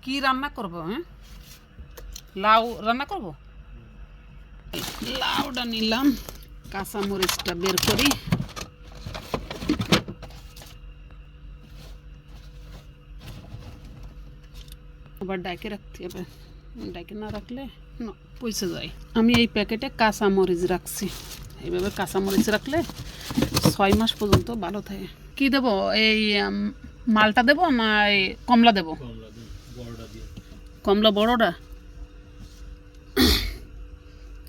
কি রান্না করব? হ্যাঁ, লাউ রান্না করব। লাউটা নিলাম, কাঁচা মরিচটা বের করি। আবার ডাইকে রাখতে হবে, ডাইকে না রাখলে পচে যায়। আমি এই প্যাকেটে কাঁচা মরিচ রাখছি। এইভাবে কাঁচা মরিচ রাখলে 6 মাস পর্যন্ত ভালো থাকে। কি দেব? এই মালটা দেব না এই কমলা দেব? কমলা বড়টা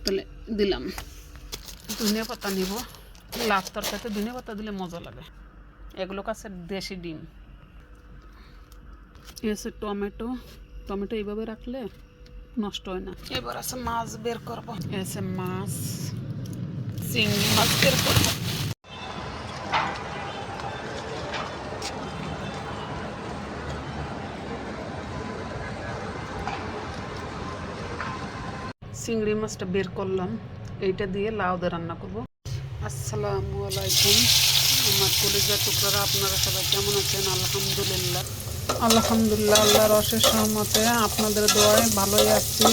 তাহলে দিলাম। ধনিয়া পাতা নিব। লাউ তরকারিতে ধনিয়া পাতা দিলে মজা লাগে। এগুলো কাছে দেশি ডিম। এসে টমেটো, টমেটো এইভাবে রাখলে নষ্ট হয় না। এবার আছে মাছ বের করব। এসে মাছ, চিংড়ি মাছ বের করব। চিংড়ি মাছটা বের করলাম, এইটা দিয়ে লাউ দিয়ে রান্না করব। আসসালামু আলাইকুম আমার কলিজার টুকরারা, আপনারা সবাই কেমন আছেন? আলহামদুলিল্লাহ আলহামদুলিল্লাহ, আল্লাহর অশেষ রহমতে আপনাদের দোয়ায় ভালোই আছি।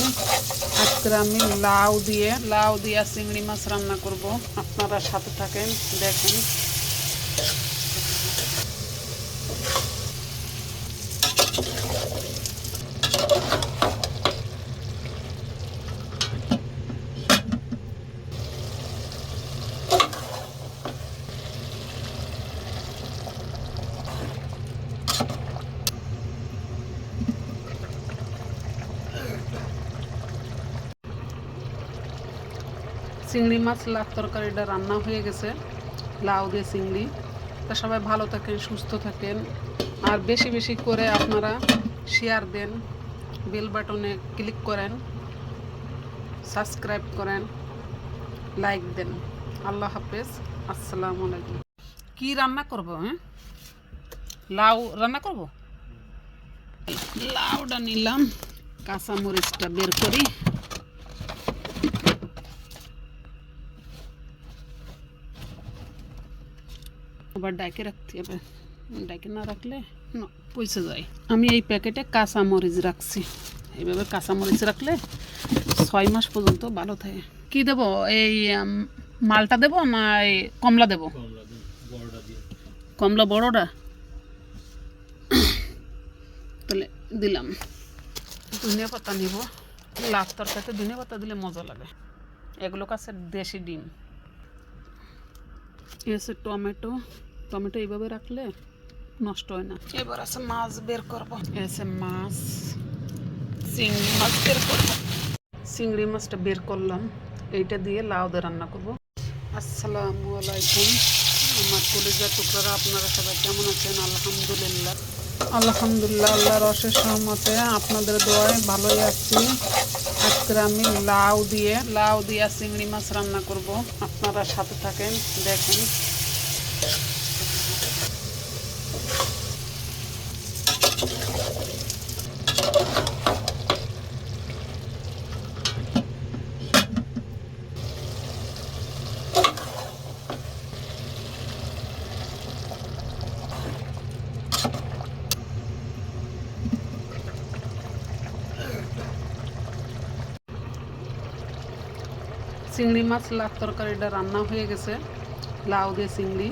আজকে আমি লাউ দিয়ে চিংড়ি মাছ রান্না করব। আপনারা সাথে থাকেন, দেখেন। চিংড়ি মাছ লাউ তরকারিটা রান্না হয়ে গেছে, লাউ দিয়ে চিংড়ি। তা সবাই ভালো থাকেন, সুস্থ থাকেন, আর বেশি বেশি করে আপনারা শেয়ার দেন, বেল বাটনে ক্লিক করেন, সাবস্ক্রাইব করেন, লাইক দেন। আল্লাহ হাফেজ, আসসালামু আলাইকুম। কি রান্না করব? হ্যাঁ, লাউ রান্না করব। লাউটা নিলাম, কাঁচা মরিচটা বের করি। আবার ডাইকে রাখতে হবে, ডাইকে না রাখলে পচে যায়। আমি এই প্যাকেটে কাঁচা মরিচ রাখছি। এইভাবে কাঁচা মরিচ রাখলে 6 মাস পর্যন্ত ভালো থাকে। কি দেব? এই মালটা দেব না এই কমলা দেব? কমলা বড়টা তাহলে দিলাম। ধনিয়া পাতা নিব। লাউ তরকারিতে ধনিয়া পাতা দিলে মজা লাগে। এগুলো কাছে দেশি ডিম। এসে টমেটো, টমেটো এইভাবে রাখলে নষ্ট হয় না। এবার আছে মাছ বের করব। এসে মাছ, চিংড়ি মাছ বের করব। চিংড়ি মাছটা বের করলাম, এইটা দিয়ে লাউ দিয়ে রান্না করব। আসসালামু আলাইকুম আমার কলিজার টুকরারা, আপনারা সবাই কেমন আছেন? আলহামদুলিল্লাহ আলহামদুলিল্লাহ, আল্লাহর অশেষ রহমতে আপনাদের দোয়ায় ভালোই আছি। আজকে আমি লাউ দিয়ে চিংড়ি মাছ রান্না করব। আপনারা সাথে থাকেন, দেখেন। চিংড়ি মাছ লাউ তরকারিটা রান্না হয়ে গেছে, লাউ দিয়ে চিংড়ি।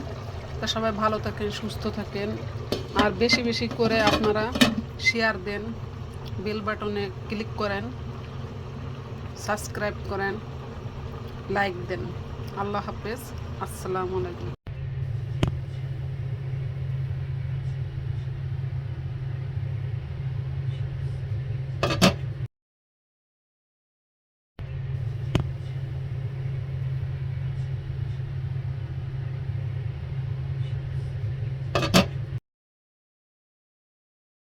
তা সবাই ভালো থাকেন, সুস্থ থাকেন, আর বেশি বেশি করে আপনারা শেয়ার দেন, বেল বাটনে ক্লিক করেন, সাবস্ক্রাইব করেন, লাইক দেন। আল্লাহ হাফেজ, আসসালামু আলাইকুম।